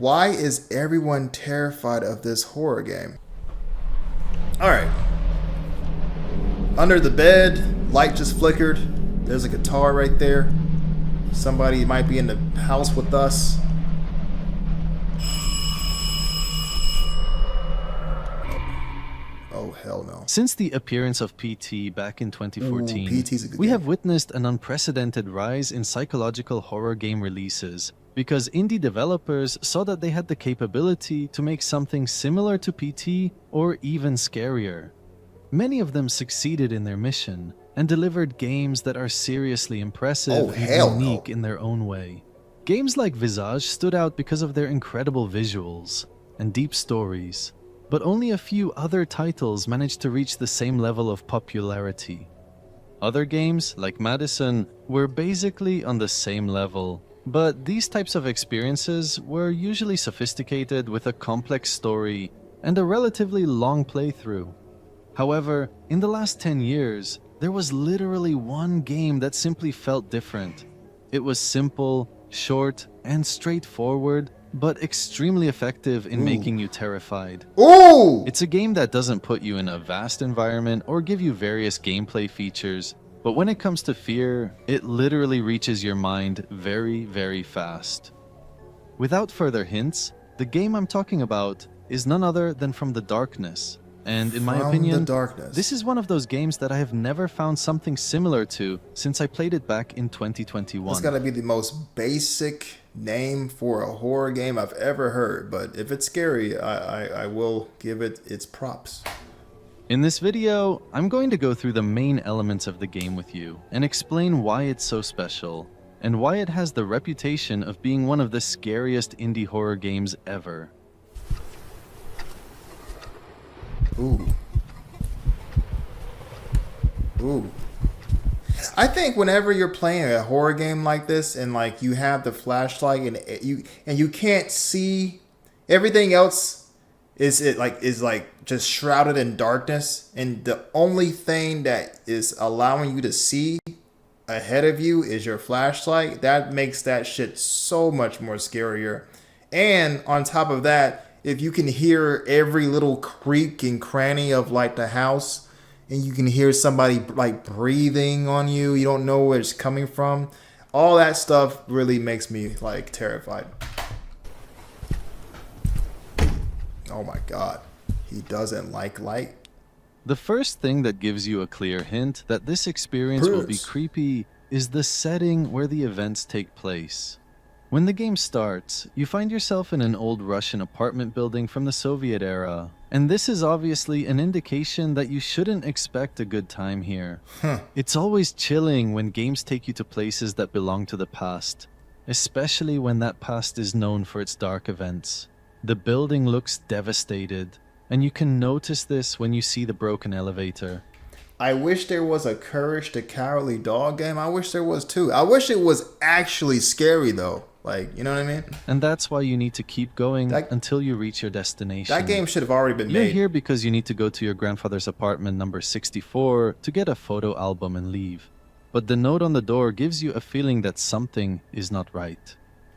Why is everyone terrified of this horror game? Alright. Under the bed, light just flickered. There's a guitar right there. Somebody might be in the house with us. Oh, hell no. Since the appearance of PT back in 2014, PT's a good we game. have witnessed an unprecedented rise in psychological horror game releases because indie developers saw that they had the capability to make something similar to PT or even scarier. Many of them succeeded in their mission and delivered games that are seriously impressive and unique in their own way. Games like Visage stood out because of their incredible visuals and deep stories, but only a few other titles managed to reach the same level of popularity. Other games, like Madison, were basically on the same level, but these types of experiences were usually sophisticated with a complex story and a relatively long playthrough. However, in the last 10 years, there was literally one game that simply felt different. It was simple, short, and straightforward, but extremely effective in making you terrified. Ooh! It's a game that doesn't put you in a vast environment or give you various gameplay features, but when it comes to fear, it literally reaches your mind very, very fast. Without further hints, the game I'm talking about is none other than From the Darkness. And in my opinion, this is one of those games that I have never found something similar to since I played it back in 2021. It's gotta be the most basic name for a horror game I've ever heard, but if it's scary, I will give it its props. In this video, I'm going to go through the main elements of the game with you and explain why it's so special and why it has the reputation of being one of the scariest indie horror games ever. Ooh. Ooh. I think whenever you're playing a horror game like this and like you have the flashlight and you can't see everything else is just shrouded in darkness, and the only thing that is allowing you to see ahead of you is your flashlight, that makes that shit so much more scarier. And on top of that, if you can hear every little creak and cranny of like the house, and you can hear somebody like breathing on you, you don't know where it's coming from, all that stuff really makes me like terrified. Oh my god, he doesn't like light. The first thing that gives you a clear hint that this experience will be creepy is the setting where the events take place. When the game starts, you find yourself in an old Russian apartment building from the Soviet era, and this is obviously an indication that you shouldn't expect a good time here. It's always chilling when games take you to places that belong to the past, especially when that past is known for its dark events. The building looks devastated, and you can notice this when you see the broken elevator. I wish there was a Courage the Cowardly Dog game. I wish there was too. I wish it was actually scary though. Like, you know what I mean? And that's why you need to keep going until you reach your destination. That game should have already been made. You're here because you need to go to your grandfather's apartment number 64 to get a photo album and leave. But the note on the door gives you a feeling that something is not right.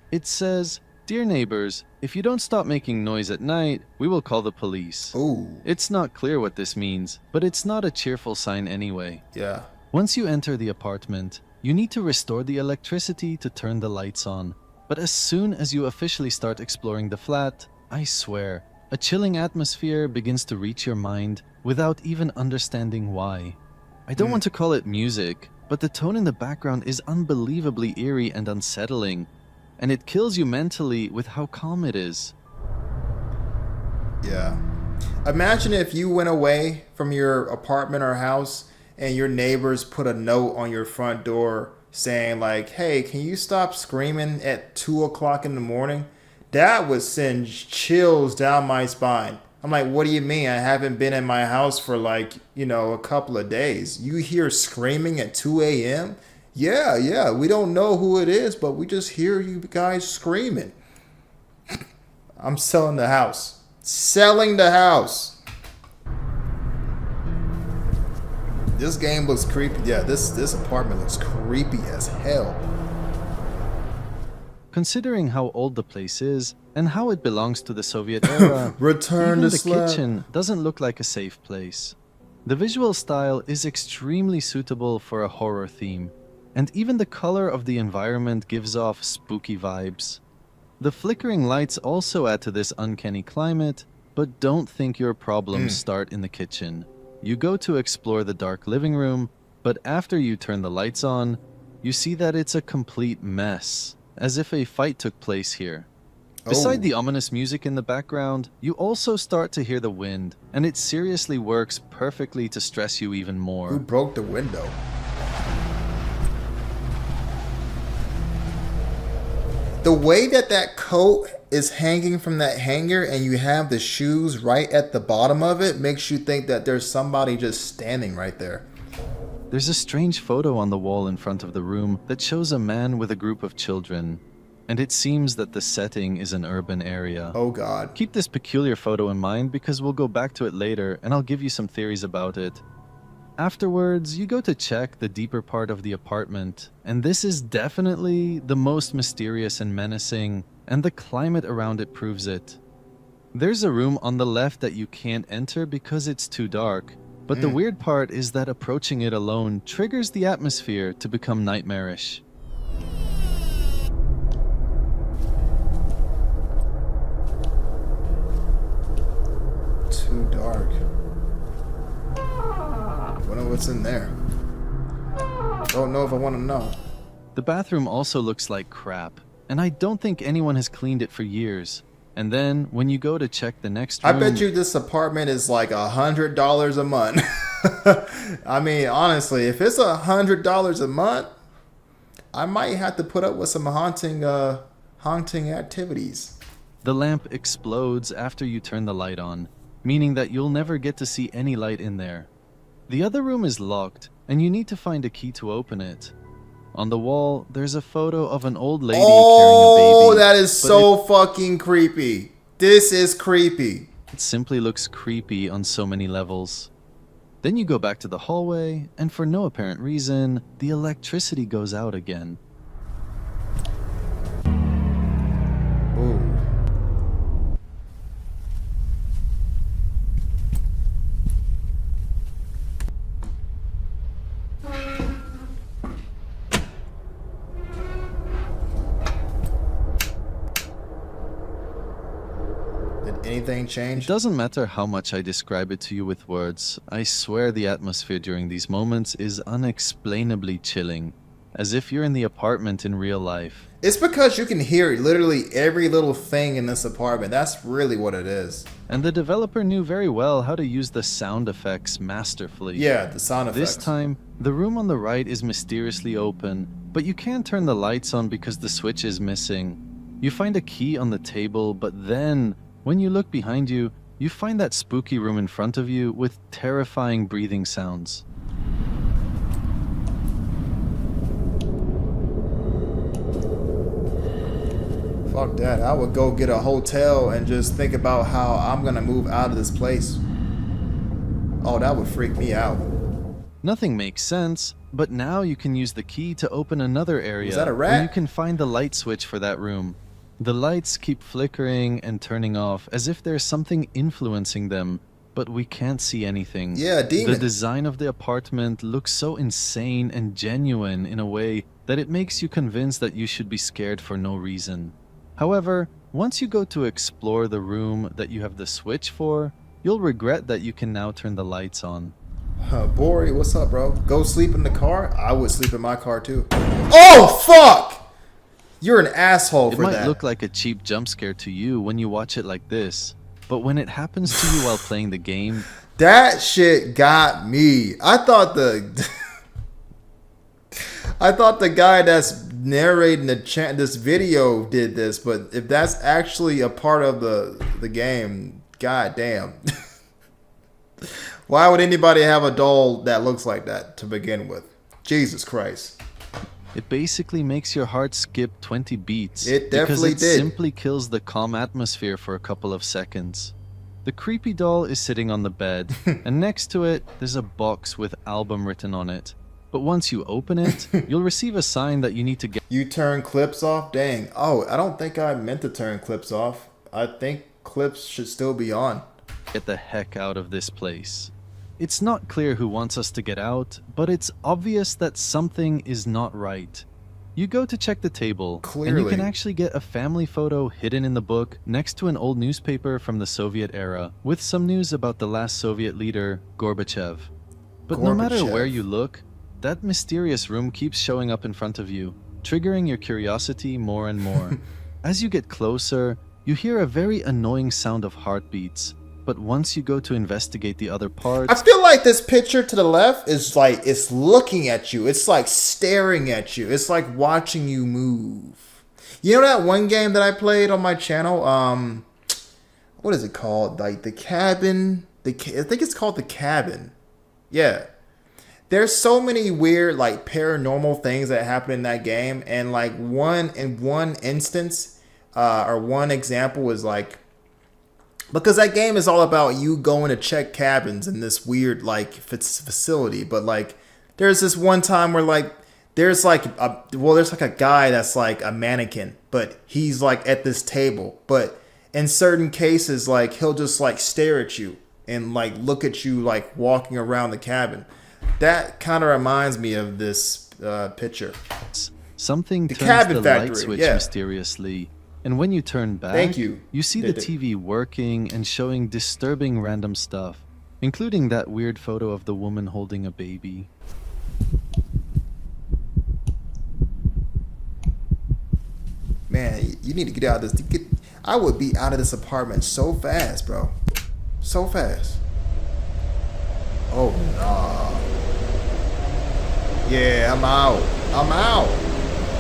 It says, "Dear neighbors, if you don't stop making noise at night, we will call the police." Ooh. It's not clear what this means, but it's not a cheerful sign anyway. Yeah. Once you enter the apartment, you need to restore the electricity to turn the lights on. But as soon as you officially start exploring the flat, I swear, a chilling atmosphere begins to reach your mind without even understanding why. I don't want to call it music, but the tone in the background is unbelievably eerie and unsettling, and it kills you mentally with how calm it is. Yeah. Imagine if you went away from your apartment or house and your neighbors put a note on your front door saying like, "Hey, can you stop screaming at 2 o'clock in the morning?" That would send chills down my spine. I'm like, what do you mean? I haven't been in my house for like, a couple of days. You hear screaming at 2 a.m.? Yeah, we don't know who it is, but we just hear you guys screaming. I'm selling the house. Selling the house. This game looks creepy. Yeah, this apartment looks creepy as hell. Considering how old the place is and how it belongs to the Soviet era, Return even to the slab. kitchen doesn't look like a safe place. The visual style is extremely suitable for a horror theme, and even the color of the environment gives off spooky vibes. The flickering lights also add to this uncanny climate, but don't think your problems start in the kitchen. You go to explore the dark living room, but after you turn the lights on, you see that it's a complete mess, as if a fight took place here. Beside the ominous music in the background, you also start to hear the wind, and it seriously works perfectly to stress you even Who more. broke the window? The way that coat is hanging from that hanger and you have the shoes right at the bottom of it makes you think that there's somebody just standing right there. There's a strange photo on the wall in front of the room that shows a man with a group of children, and it seems that the setting is an urban area. Oh God. Keep this peculiar photo in mind because we'll go back to it later and I'll give you some theories about it. Afterwards, you go to check the deeper part of the apartment, and this is definitely the most mysterious and menacing, and the climate around it proves it. There's a room on the left that you can't enter because it's too dark, but the weird part is that approaching it alone triggers the atmosphere to become nightmarish. Too dark. Wonder what's in there. Don't know if I want to know. The bathroom also looks like crap, and I don't think anyone has cleaned it for years. And then, when you go to check the next I room... bet you this apartment is like $100 a month. I mean, honestly, if it's $100 a month, I might have to put up with some haunting activities. The lamp explodes after you turn the light on, meaning that you'll never get to see any light in there. The other room is locked, and you need to find a key to open it. On the wall, there's a photo of an old lady carrying a baby. Oh, that is but so fucking creepy. This is creepy. It simply looks creepy on so many levels. Then you go back to the hallway, and for no apparent reason, the electricity goes out again. Ooh. Did anything change? It doesn't matter how much I describe it to you with words, I swear the atmosphere during these moments is unexplainably chilling, as if you're in the apartment in real life. It's because you can hear literally every little thing in this apartment. That's really what it is. And the developer knew very well how to use the sound effects masterfully. Yeah, the sound effects. This time, the room on the right is mysteriously open, but you can't turn the lights on because the switch is missing. You find a key on the table, but then, when you look behind you, you find that spooky room in front of you with terrifying breathing sounds. Fuck that. I would go get a hotel and just think about how I'm gonna move out of this place. Oh, that would freak me out. Nothing makes sense, but now you can use the key to open another area Was that a rat? where you can find the light switch for that room. The lights keep flickering and turning off as if there's something influencing them, but we can't see anything. Yeah, a demon. The design of the apartment looks so insane and genuine in a way that it makes you convinced that you should be scared for no reason. However, once you go to explore the room that you have the switch for, you'll regret that you can now turn the lights on. Bori, what's up, bro? Go sleep in the car? I would sleep in my car too. Oh, fuck! You're an asshole It for might that. look like a cheap jump scare to you when you watch it like this, but when it happens to you while playing the game, That shit got me. I thought the guy that's narrating this video did this, but if that's actually a part of the game, god damn. Why would anybody have a doll that looks like that to begin with? Jesus Christ. it basically makes your heart skip 20 beats. It definitely because it did. simply kills the calm atmosphere for a couple of seconds. The creepy doll is sitting on the bed, and next to it, there's a box with album written on it. But once you open it, you'll receive a sign that you need to You turn clips off? Dang. Oh, I don't think I meant to turn clips off. I think clips should still be on. get the heck out of this place. It's not clear who wants us to get out, but it's obvious that something is not right. You go to check the table, and you Clearly. can actually get a family photo hidden in the book next to an old newspaper from the Soviet era with some news about the last Soviet leader, Gorbachev. But no matter Gorbachev. where you look, that mysterious room keeps showing up in front of you, triggering your curiosity more and more. As you get closer, you hear a very annoying sound of heartbeats, but once you go to investigate the other I parts, feel like this picture to the left is like it's looking at you. It's like staring at you. It's like watching you move. You know that one game that I played on my channel? What is it called? Like the cabin. I think it's called The Cabin. Yeah. There's so many weird like paranormal things that happen in that game, and like one instance, or one example was like, because that game is all about you going to check cabins in this weird like facility, but like there's this one time where like there's like a guy that's like a mannequin, but he's like at this table, but in certain cases like he'll just like stare at you and like look at you like walking around the cabin. That kind of reminds me of this picture. something turns Cabin the Factory, light switch yeah. mysteriously. And when you turn back, Thank you. you see the TV working and showing disturbing random stuff, including that weird photo of the woman holding a baby. Man, you need to get out of this. I would be out of this apartment so fast, bro. So fast. Oh, nah. Yeah, I'm out. I'm out.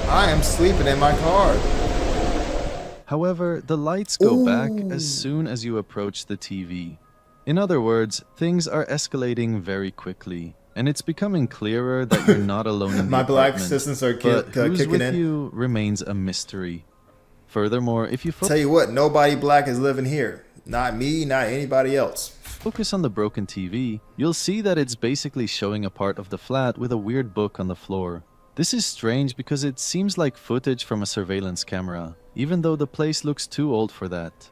I am sleeping in my car. However, the lights go back Ooh. as soon as you approach the TV. In other words, things are escalating very quickly, and it's becoming clearer that you're not alone in the My black apartment. assistants are But who's kicking with in. you remains a mystery. Furthermore, if you Tell you what, nobody black is living here. Not me, not anybody else. focus on the broken TV, you'll see that it's basically showing a part of the flat with a weird book on the floor. This is strange because it seems like footage from a surveillance camera, even though the place looks too old for that.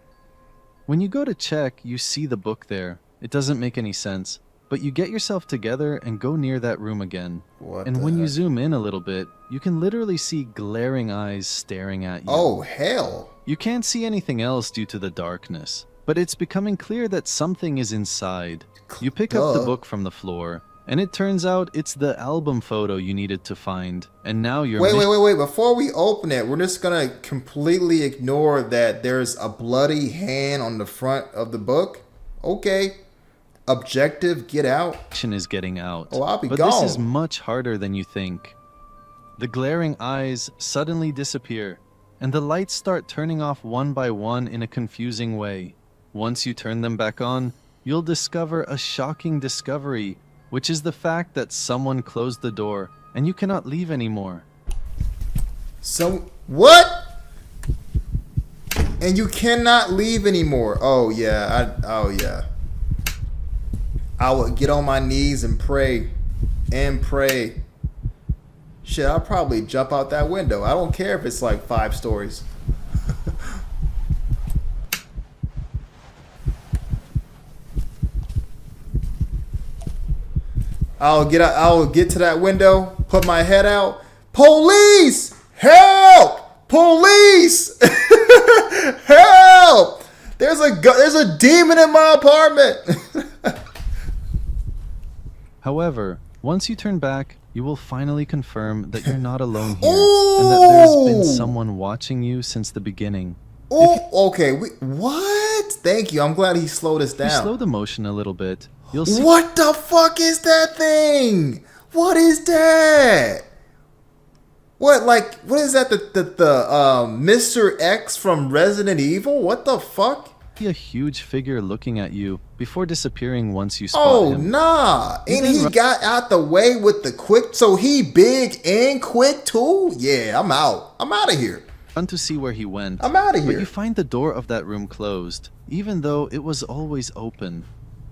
When you go to check, you see the book there. It doesn't make any sense, but you get yourself together and go near that room again. What And the when you heck? zoom in a little bit, you can literally see glaring eyes staring at you. Oh, hell. You can't see anything else due to the darkness, but it's becoming clear that something is inside. You pick up the Duh. book from the floor, and it turns out it's the album photo you needed to find, and now you're Wait. Before we open it, we're just going to completely ignore that there's a bloody hand on the front of the book. Okay. Objective, get out. action is getting out. Oh, I'll be but this is gone. much harder than you think. The glaring eyes suddenly disappear, and the lights start turning off one by one in a confusing way. Once you turn them back on, you'll discover a shocking discovery, which is the fact that someone closed the door and you cannot leave anymore. So, what? And you cannot leave anymore. Oh, yeah. I would get on my knees and pray. Shit, I'll probably jump out that window. I don't care if it's like 5 stories. I'll get to that window, put my head out. Police! Help! Police! Help! There's a demon in my apartment. However, once you turn back, you will finally confirm that you're not alone here and that there's been Ooh. someone watching you since the beginning. Oh, okay. What? Thank you. I'm glad he slowed us If you slow down. the motion a little bit, you'll see What the fuck is that thing? What is that? What is that? The Mr. X from Resident Evil? What the fuck? a huge figure looking at you before disappearing once you spot Oh him. nah. And then he ru- got out the way with the quick, so he big and quick too? Yeah, I'm out. I'm out of here. Run to see where he went. I'm outta But here. you find the door of that room closed, even though it was always open.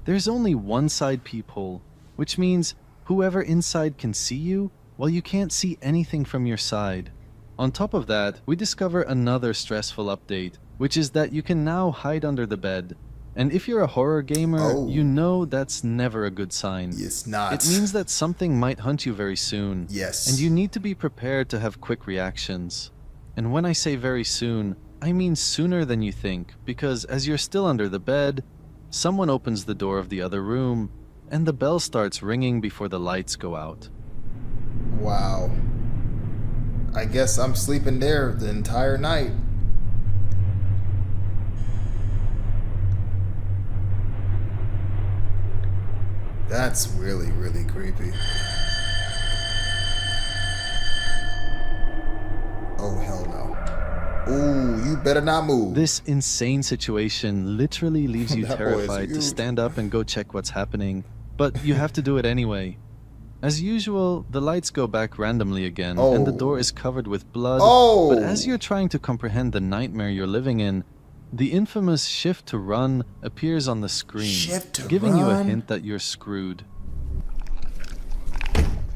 There's only one side peephole, which means whoever inside can see you, while you can't see anything from your side. On top of that, we discover another stressful update, which is that you can now hide under the bed. And if you're a horror gamer, you know that's never a good sign. It's not. It means that something might hunt you very soon. Yes. And you need to be prepared to have quick reactions. And when I say very soon, I mean sooner than you think, because as you're still under the bed, someone opens the door of the other room, and the bell starts ringing before the lights go out. Wow. I guess I'm sleeping there the entire night. That's really, really creepy. Oh, hell no. Ooh, you better not move. This insane situation literally leaves you That boy is terrified to huge. stand up and go check what's happening, but you have to do it anyway. As usual, the lights go back randomly again, and the door is covered with blood. Oh. But as you're trying to comprehend the nightmare you're living in, the infamous shift to run appears on the screen, Shift to giving you a run? hint that you're screwed.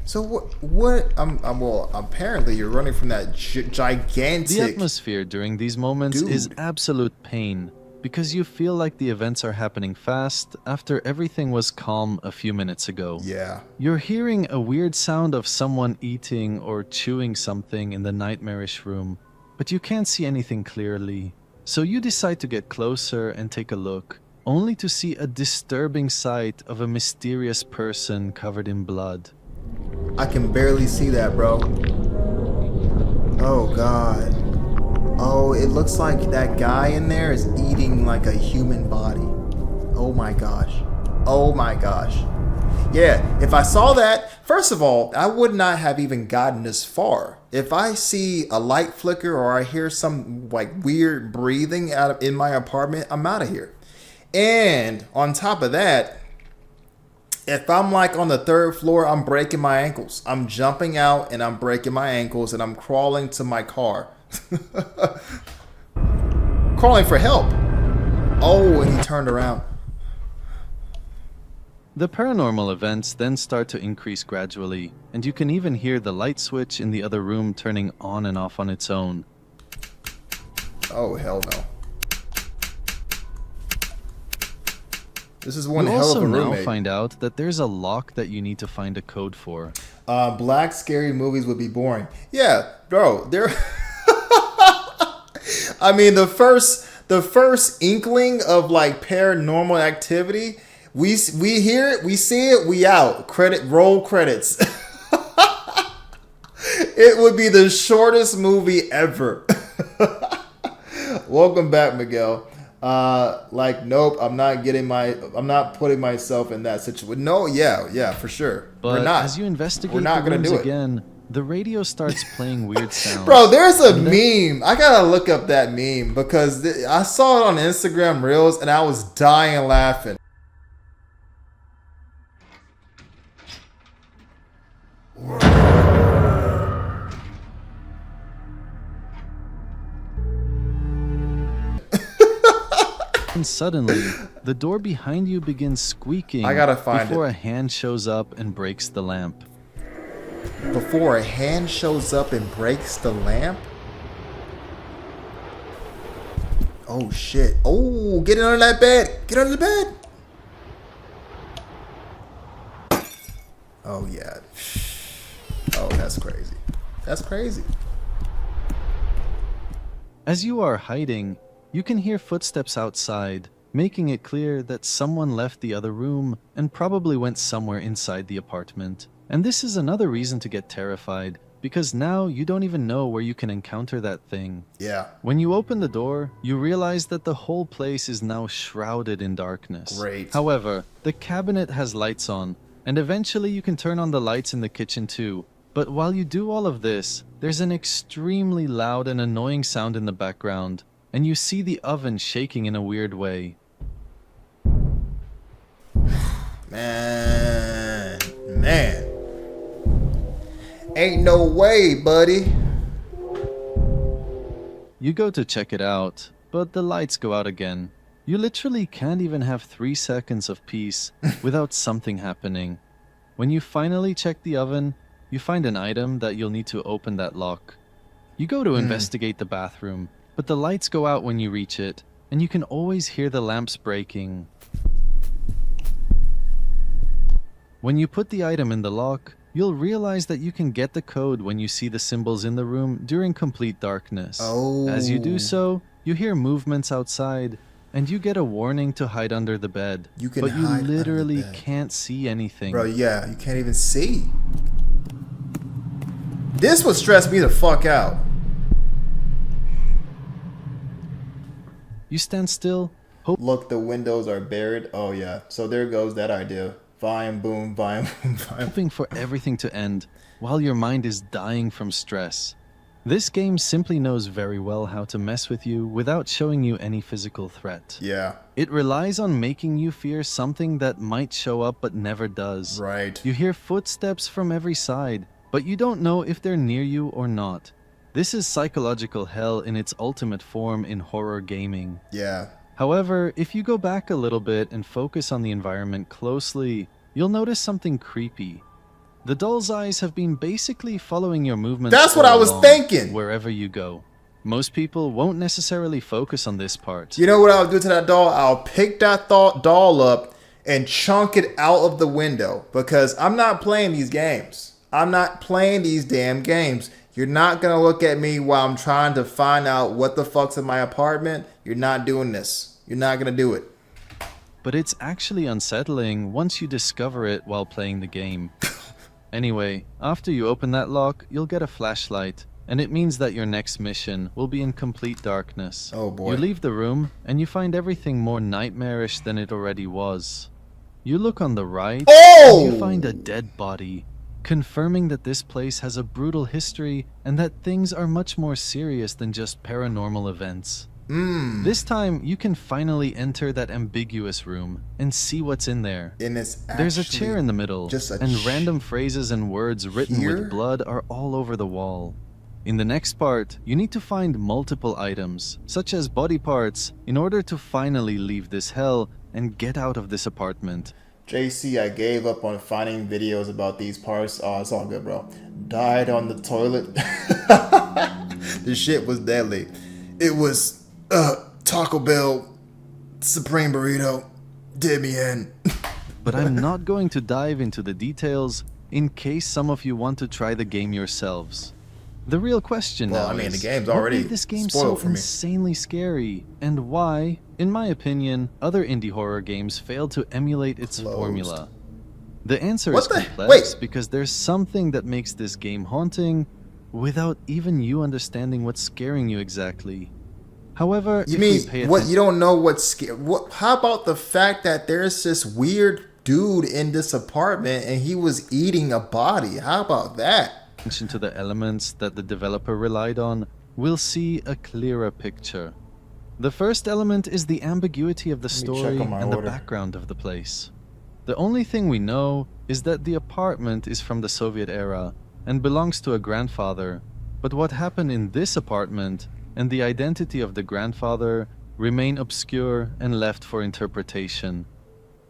So what? Well, apparently you're running from that gigantic. The atmosphere during these moments is Dude. absolute pain, because you feel like the events are happening fast after everything was calm a few minutes ago. Yeah. You're hearing a weird sound of someone eating or chewing something in the nightmarish room, but you can't see anything clearly. So you decide to get closer and take a look, only to see a disturbing sight of a mysterious person covered in blood. I can barely see that, bro. Oh, God. Oh, it looks like that guy in there is eating like a human body. Oh, my gosh. Oh, my gosh. Yeah, if I saw that, first of all, I would not have even gotten this far. If I see a light flicker or I hear some like weird breathing in my apartment, I'm out of here. And on top of that, if I'm like on the third floor, I'm breaking my ankles. I'm jumping out and I'm breaking my ankles and I'm crawling to my car. Crawling for help. Oh, and he turned around. The paranormal events then start to increase gradually, and you can even hear the light switch in the other room turning on and off on its own. Oh, hell no. This is one You hell also of a now roommate. find out that there's a lock that you need to find a code for. Black scary movies would be boring. Yeah, bro. There. I mean, the first inkling of like paranormal activity, we hear it, we see it, we out. Roll credits. It would be the shortest movie ever. Welcome back, Miguel. Nope, I'm not putting myself in that situation. No, yeah, for sure. But We're not. as you investigate We're not the gonna rooms do it. again, the radio starts playing weird sounds. Bro, there's a meme. I gotta look up that meme because I saw it on Instagram Reels and I was dying laughing. And suddenly, the door behind you begins squeaking I gotta find before it. a hand shows up and breaks the lamp. Before a hand shows up and breaks the lamp? Oh shit. Oh, get under that bed. Get under the bed. Oh yeah. Oh, that's crazy. That's crazy. As you are hiding, you can hear footsteps outside, making it clear that someone left the other room and probably went somewhere inside the apartment. And this is another reason to get terrified, because now you don't even know where you can encounter that thing. Yeah. When you open the door, you realize that the whole place is now shrouded in darkness. Great. However, the cabinet has lights on, and eventually you can turn on the lights in the kitchen too. But while you do all of this, there's an extremely loud and annoying sound in the background, and you see the oven shaking in a weird way. Man. Ain't no way, buddy. You go to check it out, but the lights go out again. You literally can't even have 3 seconds of peace without something happening. When you finally check the oven, you find an item that you'll need to open that lock. You go to investigate the bathroom, but the lights go out when you reach it, and you can always hear the lamps breaking. When you put the item in the lock, you'll realize that you can get the code when you see the symbols in the room during complete darkness. Oh. As you do so, you hear movements outside, and you get a warning to hide under the bed. You can but you hide under the literally bed. can't see anything. Bro, yeah, you can't even see. This would stress me the fuck out. You stand still, Look, the windows are buried. Oh, yeah. So there goes that idea. Vine, boom, vine, boom, vine. hoping for everything to end, while your mind is dying from stress. This game simply knows very well how to mess with you without showing you any physical threat. Yeah, It relies on making you fear something that might show up but never does. right. You hear footsteps from every side, but you don't know if they're near you or not. This is psychological hell in its ultimate form in horror gaming. Yeah. However, if you go back a little bit and focus on the environment closely, you'll notice something creepy. The doll's eyes have been basically following your movements. That's what all I was along, thinking. Wherever you go. Most people won't necessarily focus on this part. You know what I'll do to that doll? I'll pick that doll up and chunk it out of the window because I'm not playing these games. I'm not playing these damn games. You're not going to look at me while I'm trying to find out what the fuck's in my apartment. You're not doing this. You're not going to do it. But it's actually unsettling once you discover it while playing the game. Anyway, after you open that lock, you'll get a flashlight, and it means that your next mission will be in complete darkness. Oh boy. You leave the room, and you find everything more nightmarish than it already was. You look on the right, Oh! and you find a dead body, confirming that this place has a brutal history and that things are much more serious than just paranormal events. This time, you can finally enter that ambiguous room and see what's in there. And it's There's a chair in the middle, just a and random phrases and words written here? with blood are all over the wall. In the next part, you need to find multiple items, such as body parts, in order to finally leave this hell and get out of this apartment. JC, I gave up on finding videos about these parts. Oh, it's all good, bro. Died on the toilet. The shit was deadly. It was Taco Bell Supreme Burrito. Did me in. But I'm not going to dive into the details in case some of you want to try the game yourselves. The real question Well, now I mean, is, the game's what already made this game spoiled so for me. insanely scary, and why, in my opinion, other indie horror games failed to emulate its Closed. formula? The answer What is the- complex wait. because there's something that makes this game haunting without even you understanding what's scaring you exactly. However, You if mean we pay what? You don't know what's scary. What? How about the fact that there's this weird dude in this apartment and he was eating a body? How about that? attention to the elements that the developer relied on, we'll see a clearer picture. The first element is the ambiguity of the Let me check story on my and order. the background of the place. The only thing we know is that the apartment is from the Soviet era and belongs to a grandfather, but what happened in this apartment and the identity of the grandfather remain obscure and left for interpretation.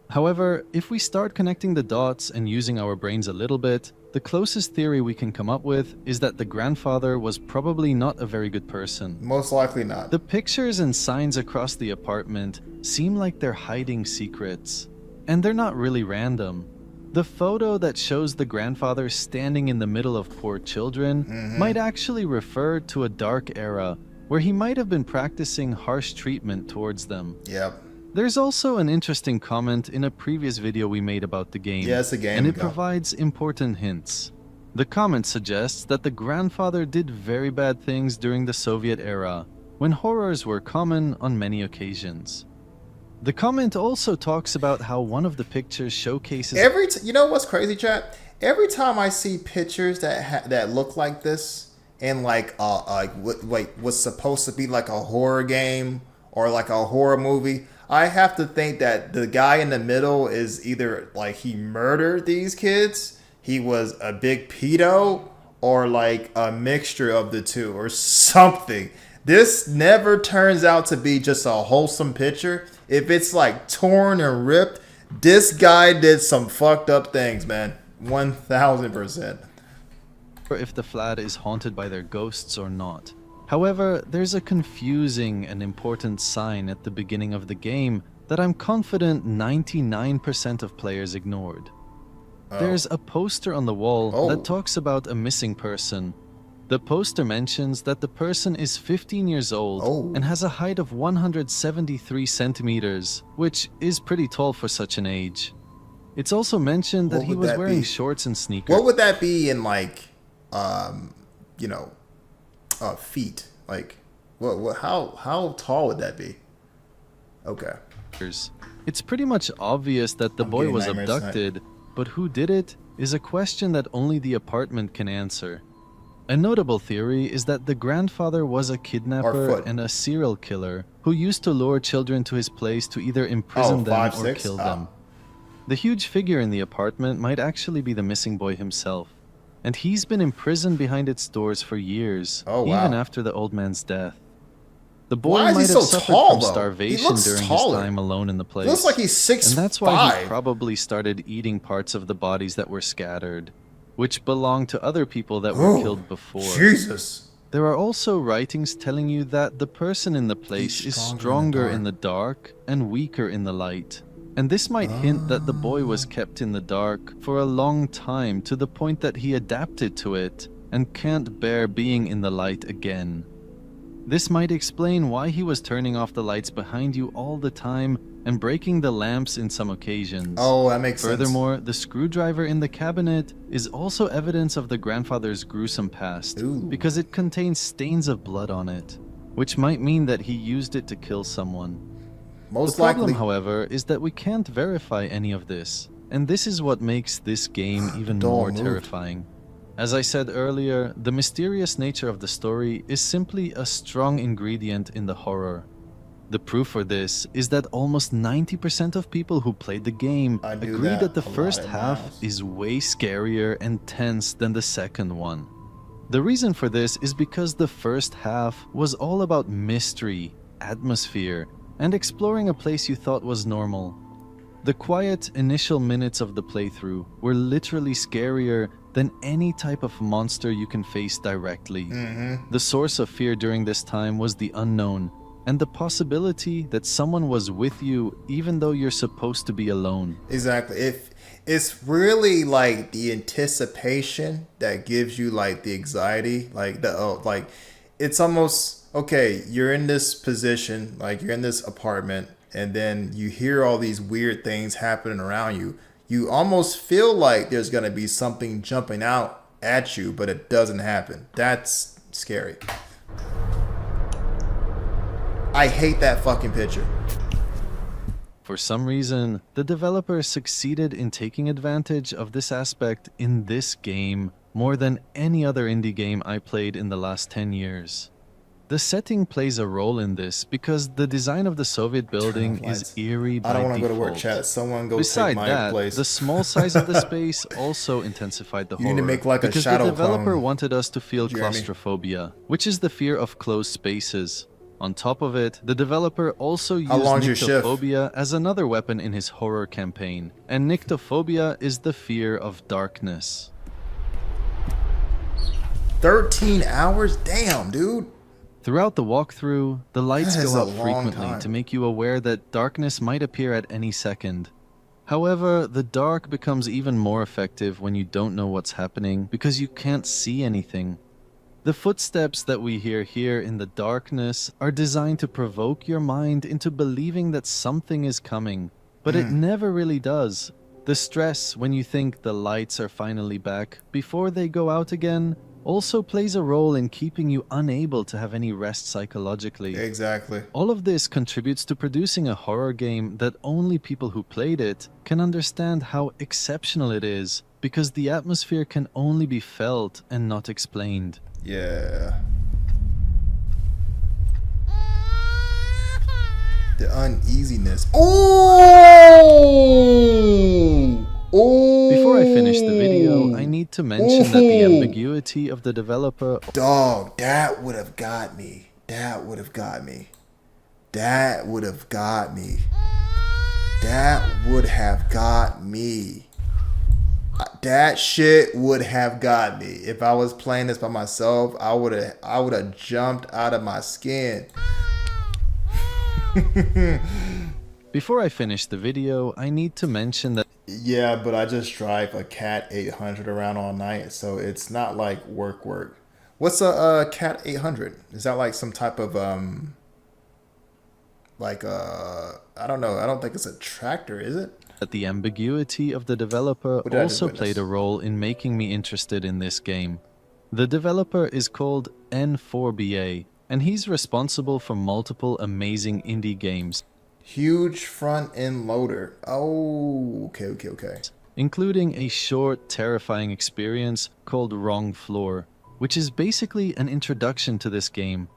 However, if we start connecting the dots and using our brains a little bit, the closest theory we can come up with is that the grandfather was probably not a very good person. Most likely not. The pictures and signs across the apartment seem like they're hiding secrets. And they're not really random. The photo that shows the grandfather standing in the middle of poor children might actually refer to a dark era where he might have been practicing harsh treatment towards them. Yep. There's also an interesting comment in a previous video we made about the game. Yeah, it's a game and it ago. provides important hints. The comment suggests that the grandfather did very bad things during the Soviet era, when horrors were common on many occasions. The comment also talks about how one of the pictures showcases You know what's crazy, chat? Every time I see pictures that look like this in like what's supposed to be like a horror game or like a horror movie, I have to think that the guy in the middle is either like he murdered these kids, he was a big pedo, or like a mixture of the two or something. This never turns out to be just a wholesome picture. If it's like torn and ripped, this guy did some fucked up things, man. 1000%. if the flat is haunted by their ghosts or not. However, there's a confusing and important sign at the beginning of the game that I'm confident 99% of players ignored. There's a poster on the wall that talks about a missing person. The poster mentions that the person is 15 years old and has a height of 173 centimeters, which is pretty tall for such an age. It's also mentioned that he was wearing shorts and sneakers. What would that be in like, feet? Like, how tall would that be? Okay. It's pretty much obvious that the boy was abducted, but who did it is a question that only the apartment can answer. A notable theory is that the grandfather was a kidnapper and a serial killer who used to lure children to his place to either imprison them or kill them. The huge figure in the apartment might actually be the missing boy himself, and he's been imprisoned behind its doors for years, even after the old man's death. The boy might have suffered from starvation during his time alone in the place. He looks like he's 6'5". And that's why he probably started eating parts of the bodies that were scattered, which belonged to other people that were killed before. Jesus. There are also writings telling you that the person in the place is stronger in the dark and weaker in the light. And this might hint that the boy was kept in the dark for a long time to the point that he adapted to it and can't bear being in the light again. This might explain why he was turning off the lights behind you all the time and breaking the lamps in some occasions. That makes sense. Furthermore, the screwdriver in the cabinet is also evidence of the grandfather's gruesome past, because it contains stains of blood on it, which might mean that he used it to kill someone. Most the problem, however, is that we can't verify any of this, and this is what makes this game even more terrifying. As I said earlier, the mysterious nature of the story is simply a strong ingredient in the horror. The proof for this is that almost 90% of people who played the game agree that the first half is way scarier and tense than the second one. The reason for this is because the first half was all about mystery, atmosphere, and exploring a place you thought was normal. The quiet initial minutes of the playthrough were literally scarier than any type of monster you can face directly. The source of fear during this time was the unknown, and the possibility that someone was with you even though you're supposed to be alone. Exactly. It's really like the anticipation that gives you like the anxiety, it's almost okay, you're in this position, like you're in this apartment, and then you hear all these weird things happening around you. You almost feel like there's going to be something jumping out at you, but it doesn't happen. That's scary. I hate that fucking picture. For some reason, the developer succeeded in taking advantage of this aspect in this game more than any other indie game I played in the last 10 years. The setting plays a role in this because the design of the Soviet building is eerie by default. I don't want to go to work, chat. Someone go Beside take my that, place. the small size of the space also intensified the horror. You need to make like a because shadow the developer clone, wanted us to feel claustrophobia, which is the fear of closed spaces. On top of it, the developer also used nyctophobia as another weapon in his horror campaign, and nyctophobia is the fear of darkness. 13 hours? Damn, dude. Throughout the walkthrough, the lights go out frequently to make you aware that darkness might appear at any second. However, the dark becomes even more effective when you don't know what's happening because you can't see anything. The footsteps that we hear here in the darkness are designed to provoke your mind into believing that something is coming, but it never really does. The stress when you think the lights are finally back before they go out again also plays a role in keeping you unable to have any rest psychologically. Exactly. All of this contributes to producing a horror game that only people who played it can understand how exceptional it is, because the atmosphere can only be felt and not explained. Yeah. The uneasiness. Oh! Oh! Before I finish the video, I need to mention that the ambiguity of the developer... Dog, that would have got me. That would have got me. That would have got me. That would have got me. That shit would have got me. If I was playing this by myself, I would have jumped out of my skin. Before I finish the video, I need to mention that Yeah, but I just drive a Cat 800 around all night, so it's not like work. What's a Cat 800? Is that like some type of I don't know. I don't think it's a tractor, is it? the ambiguity of the developer What did I just also witness? played a role in making me interested in this game. The developer is called N4BA, and he's responsible for multiple amazing indie games, Huge front end loader. Oh, okay. including a short, terrifying experience called Wrong Floor, which is basically an introduction to this game.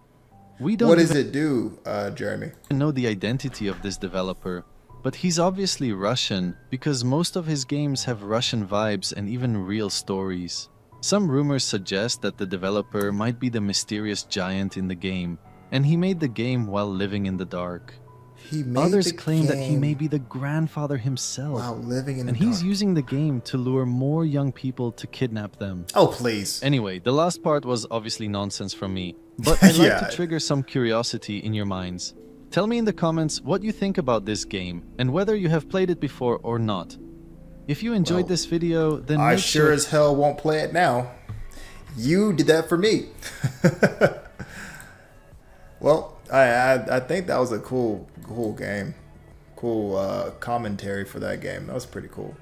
We don't What does it do, Jeremy? even know the identity of this developer, but he's obviously Russian because most of his games have Russian vibes and even real stories. Some rumors suggest that the developer might be the mysterious giant in the game, and he made the game while living in the dark. He made Others the claim that he game may be the grandfather himself, while living in and the he's dark. using the game to lure more young people to kidnap them. Oh, please. Anyway, the last part was obviously nonsense from me, but I'd like Yeah. to trigger some curiosity in your minds. Tell me in the comments what you think about this game and whether you have played it before or not. If you enjoyed Well, this video, then I make sure sure as hell won't play it now. You did that for me. Well, I think that was a cool game. Cool commentary for that game. That was pretty cool.